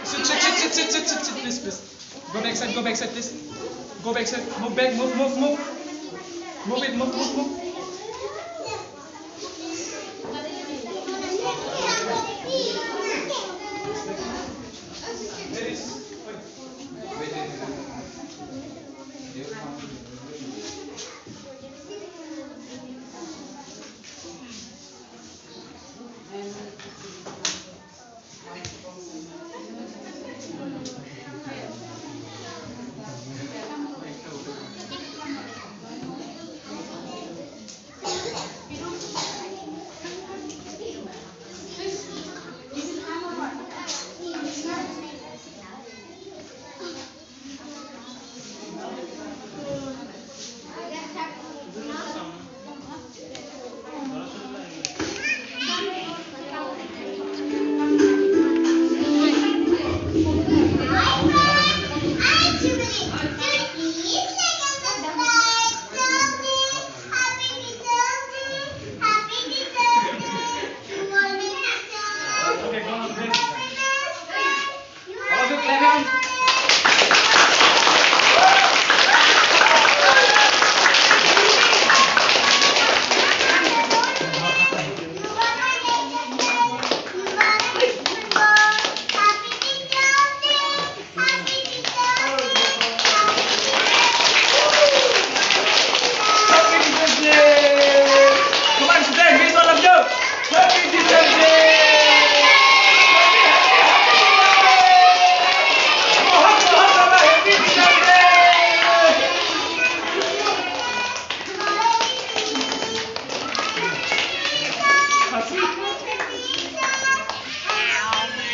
Sit, please. Go back side, please. Go back side. Move back, move. Move it, move.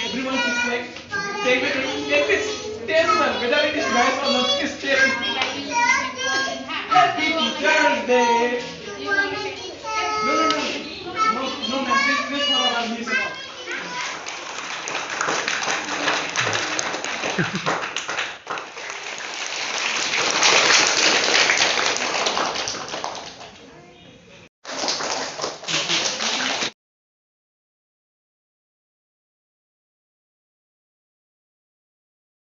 Everyone is like, take this taste one, whether it is nice or not, is taste. Happy Teacher's Day. No, ma'am, this for our music.